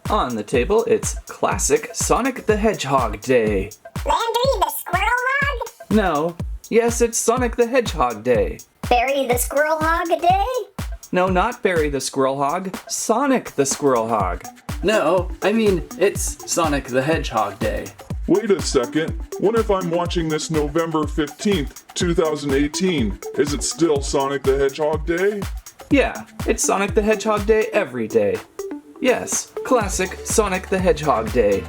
On the table, it's Classic Sonic the Hedgehog Day. Landry the Squirrel Hog? No. Yes, it's Sonic the Hedgehog Day. Barry the Squirrel Hog Day? No, not Barry the Squirrel Hog. Sonic the Squirrel Hog. No, I mean, it's Sonic the Hedgehog Day. Wait a second. What if I'm watching this November 15th, 2018? Is it still Sonic the Hedgehog Day? Yeah, it's Sonic the Hedgehog Day every day. Yes, classic Sonic the Hedgehog Day.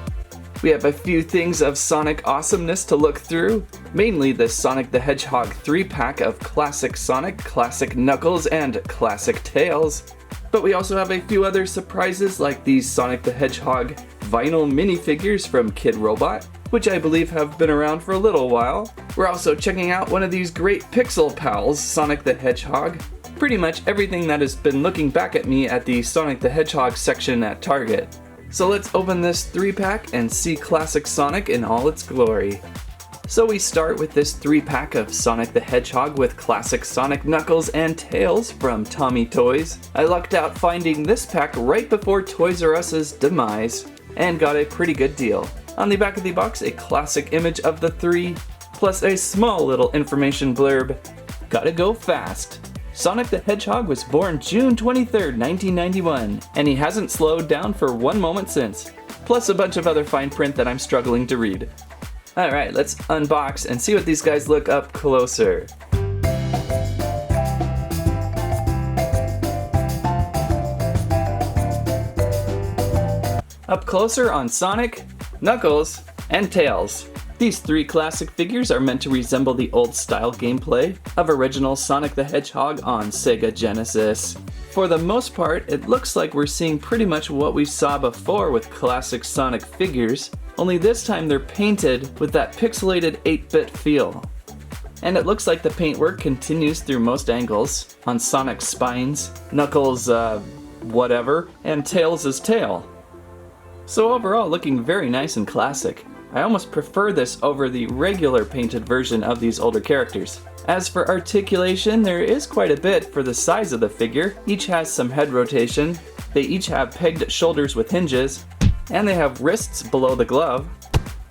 We have a few things of Sonic awesomeness to look through, mainly the Sonic the Hedgehog 3-pack of Classic Sonic, Classic Knuckles, and Classic Tails. But we also have a few other surprises like these Sonic the Hedgehog vinyl minifigures from Kidrobot, which I believe have been around for a little while. We're also checking out one of these great Pixel Pals, Sonic the Hedgehog. Pretty much everything that has been looking back at me at the Sonic the Hedgehog section at Target. So let's open this 3-pack and see Classic Sonic in all its glory. So we start with this 3-pack of Sonic the Hedgehog with Classic Sonic Knuckles and Tails from Tomy Toys. I lucked out finding this pack right before Toys R Us's demise, and got a pretty good deal. On the back of the box, a classic image of the three, plus a small little information blurb. Gotta go fast. Sonic the Hedgehog was born June 23rd, 1991, and he hasn't slowed down for one moment since. Plus a bunch of other fine print that I'm struggling to read. Alright, let's unbox and see what these guys look up closer. Up closer on Sonic, Knuckles, and Tails. These three classic figures are meant to resemble the old-style gameplay of original Sonic the Hedgehog on Sega Genesis. For the most part, it looks like we're seeing pretty much what we saw before with classic Sonic figures, only this time they're painted with that pixelated 8-bit feel. And it looks like the paintwork continues through most angles, on Sonic's spines, Knuckles' whatever, and Tails' tail. So overall, looking very nice and classic. I almost prefer this over the regular painted version of these older characters. As for articulation, there is quite a bit for the size of the figure. Each has some head rotation, they each have pegged shoulders with hinges, and they have wrists below the glove,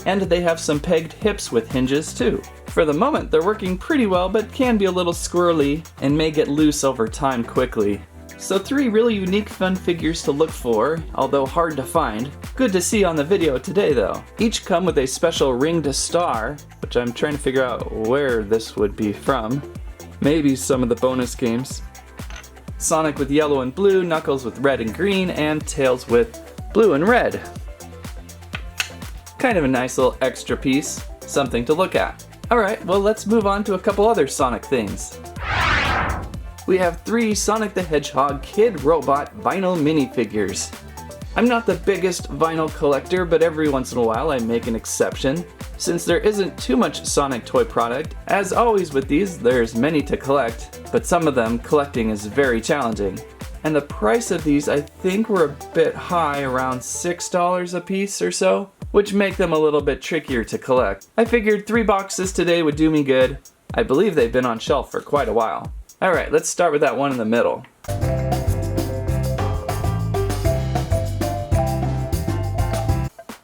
and they have some pegged hips with hinges too. For the moment, they're working pretty well, but can be a little squirrely and may get loose over time quickly. So 3 really unique fun figures to look for, although hard to find. Good to see on the video today though. Each come with a special ringed star, which I'm trying to figure out where this would be from. Maybe some of the bonus games. Sonic with yellow and blue, Knuckles with red and green, and Tails with blue and red. Kind of a nice little extra piece, something to look at. Alright, well let's move on to a couple other Sonic things. We have 3 Sonic the Hedgehog Kidrobot vinyl minifigures. I'm not the biggest vinyl collector, but every once in a while I make an exception. Since there isn't too much Sonic toy product, as always with these, there's many to collect, but some of them collecting is very challenging. And the price of these I think were a bit high, around $6 a piece or so, which make them a little bit trickier to collect. I figured 3 boxes today would do me good. I believe they've been on shelf for quite a while. Alright, let's start with that one in the middle.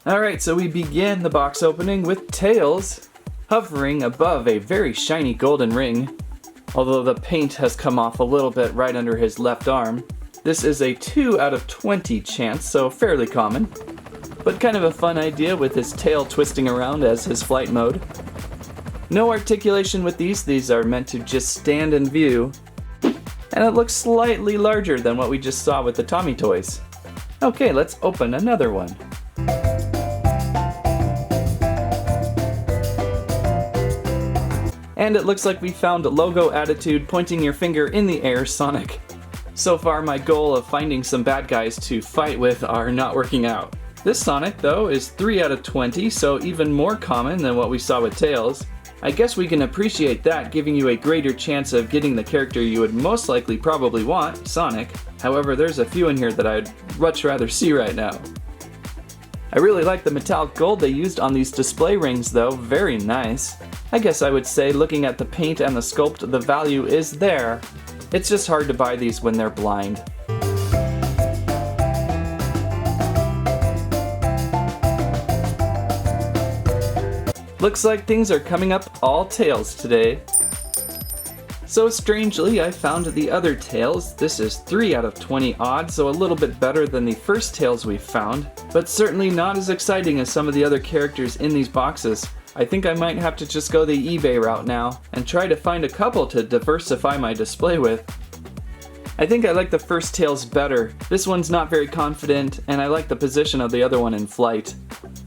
Alright, so we begin the box opening with Tails hovering above a very shiny golden ring, although the paint has come off a little bit right under his left arm. This is a 2 out of 20 chance, so fairly common, but kind of a fun idea with his tail twisting around as his flight mode. No articulation with these are meant to just stand in view, and it looks slightly larger than what we just saw with the Tomy toys. Okay, let's open another one. And it looks like we found logo attitude pointing your finger in the air Sonic. So far my goal of finding some bad guys to fight with are not working out. This Sonic though is 3 out of 20, so even more common than what we saw with Tails. I guess we can appreciate that, giving you a greater chance of getting the character you would most likely probably want, Sonic. However, there's a few in here that I'd much rather see right now. I really like the metallic gold they used on these display rings though, very nice. I guess I would say looking at the paint and the sculpt, the value is there. It's just hard to buy these when they're blind. Looks like things are coming up all tails today. So strangely, I found the other tails. This is 3 out of 20 odd, so a little bit better than the first tails we found, but certainly not as exciting as some of the other characters in these boxes. I think I might have to just go the eBay route now and try to find a couple to diversify my display with. I think I like the first tails better. This one's not very confident, and I like the position of the other one in flight.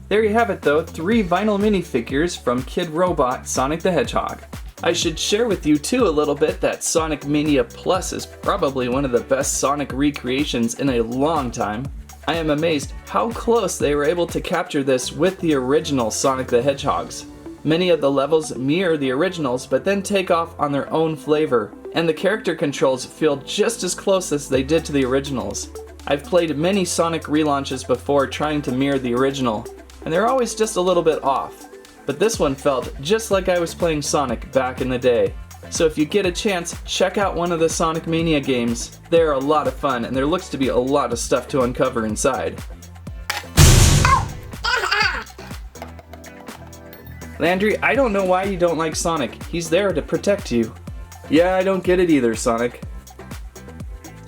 There you have it though, 3 vinyl minifigures from Kidrobot Sonic the Hedgehog. I should share with you too a little bit that Sonic Mania Plus is probably one of the best Sonic recreations in a long time. I am amazed how close they were able to capture this with the original Sonic the Hedgehogs. Many of the levels mirror the originals but then take off on their own flavor, and the character controls feel just as close as they did to the originals. I've played many Sonic relaunches before trying to mirror the original, and they're always just a little bit off. But this one felt just like I was playing Sonic back in the day. So if you get a chance, check out one of the Sonic Mania games. They're a lot of fun, and there looks to be a lot of stuff to uncover inside. Landry, I don't know why you don't like Sonic. He's there to protect you. Yeah, I don't get it either, Sonic.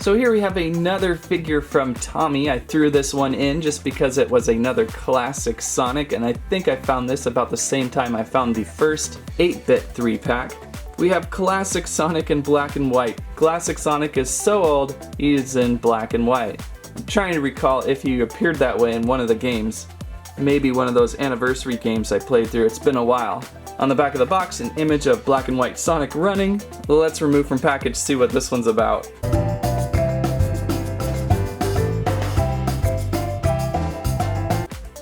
So here we have another figure from Tomy. I threw this one in just because it was another classic Sonic, and I think I found this about the same time I found the first 8-bit 3-pack. We have classic Sonic in black and white. Classic Sonic is so old, he's in black and white. I'm trying to recall if he appeared that way in one of the games. Maybe one of those anniversary games I played through, it's been a while. On the back of the box, an image of black and white Sonic running. Let's remove from package, see what this one's about.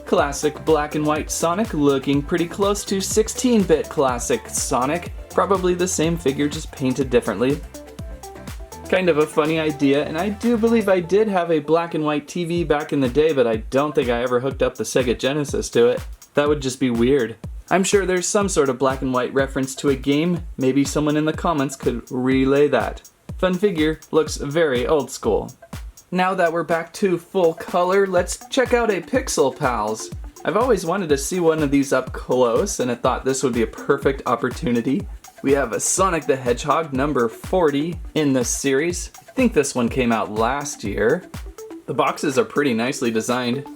Classic black and white Sonic, looking pretty close to 16-bit classic Sonic. Probably the same figure, just painted differently. Kind of a funny idea, and I do believe I did have a black and white TV back in the day, but I don't think I ever hooked up the Sega Genesis to it. That would just be weird. I'm sure there's some sort of black and white reference to a game. Maybe someone in the comments could relay that. Fun figure, looks very old school. Now that we're back to full color, let's check out a Pixel Pals. I've always wanted to see one of these up close, and I thought this would be a perfect opportunity. We have a Sonic the Hedgehog number 40 in this series. I think this one came out last year. The boxes are pretty nicely designed.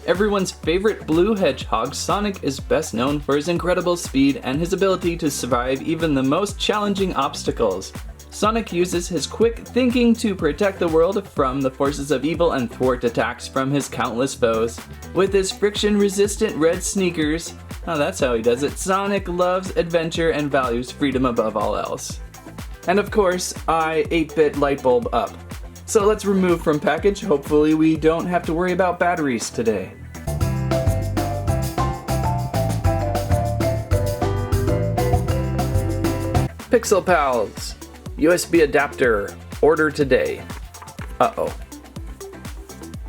Everyone's favorite blue hedgehog, Sonic is best known for his incredible speed and his ability to survive even the most challenging obstacles. Sonic uses his quick thinking to protect the world from the forces of evil and thwart attacks from his countless foes. With his friction-resistant red sneakers, oh, that's how he does it, Sonic loves adventure and values freedom above all else. And of course, I 8-bit light bulb up. So let's remove from package. Hopefully we don't have to worry about batteries today. Pixel Pals. USB adapter, order today. Uh-oh.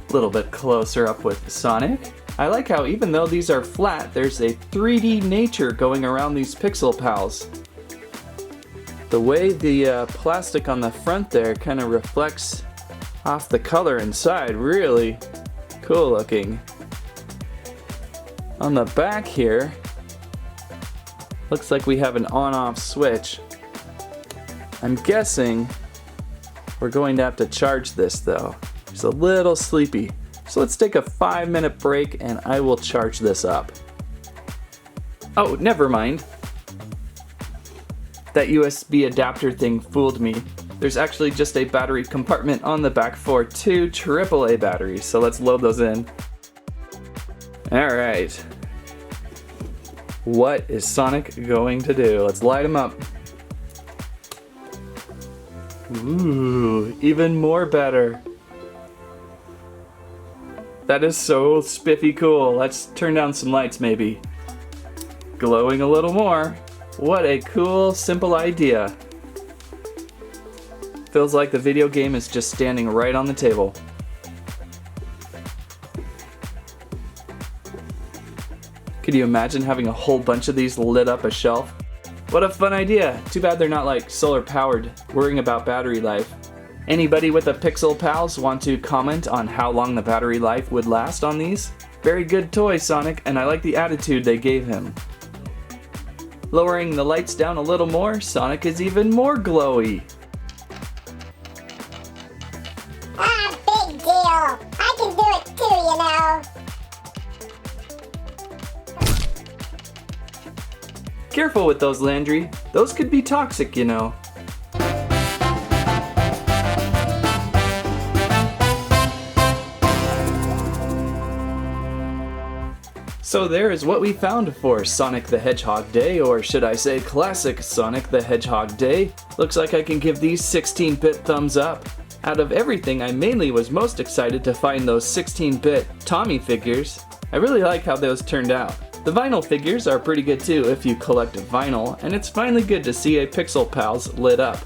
Little bit closer up with Sonic. I like how even though these are flat, there's a 3D nature going around these Pixel Pals. The way the plastic on the front there kind of reflects off the color inside, really cool looking. On the back here, looks like we have an on-off switch. I'm guessing we're going to have to charge this though. It's a little sleepy. So let's take a 5-minute break and I will charge this up. Oh, never mind. That USB adapter thing fooled me. There's actually just a battery compartment on the back for 2 AAA batteries. So let's load those in. Alright. What is Sonic going to do? Let's light him up. Ooh, even more better. That is so spiffy cool. Let's turn down some lights maybe. Glowing a little more. What a cool, simple idea. Feels like the video game is just standing right on the table. Could you imagine having a whole bunch of these lit up a shelf? What a fun idea! Too bad they're not like solar powered, worrying about battery life. Anybody with a Pixel Pals want to comment on how long the battery life would last on these? Very good toy, Sonic, and I like the attitude they gave him. Lowering the lights down a little more, Sonic is even more glowy. Ah, big deal. I can do it too, you know. Careful with those, Landry. Those could be toxic, you know. So there is what we found for Sonic the Hedgehog Day, or should I say Classic Sonic the Hedgehog Day. Looks like I can give these 16-bit thumbs up. Out of everything, I mainly was most excited to find those 16-bit Tomy figures. I really like how those turned out. The vinyl figures are pretty good too if you collect vinyl, and it's finally good to see a Pixel Pals lit up.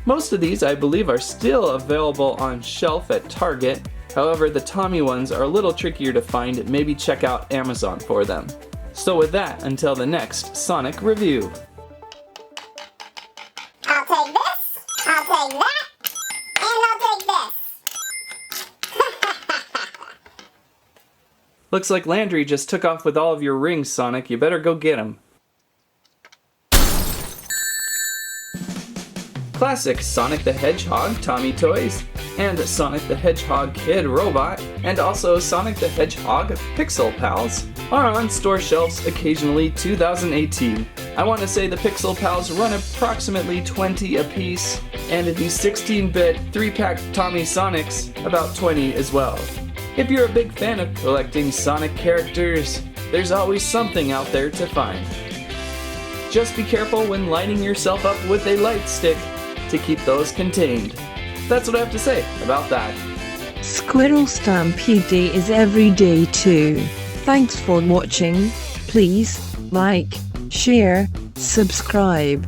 Most of these I believe are still available on shelf at Target. However, the Tomy ones are a little trickier to find, maybe check out Amazon for them. So with that, until the next Sonic review. I'll take this, I'll take that, and I'll take this. Looks like Landry just took off with all of your rings, Sonic. You better go get them. Classic Sonic the Hedgehog Tomy toys, and Sonic the Hedgehog Kidrobot, and also Sonic the Hedgehog Pixel Pals are on store shelves occasionally 2018. I want to say the Pixel Pals run approximately 20 a piece, and the 16-bit 3-pack Tomy Sonics about 20 as well. If you're a big fan of collecting Sonic characters, there's always something out there to find. Just be careful when lighting yourself up with a light stick to keep those contained. That's what I have to say about that. Squirrel Stampede Day is every day too. Thanks for watching. Please like, share, subscribe.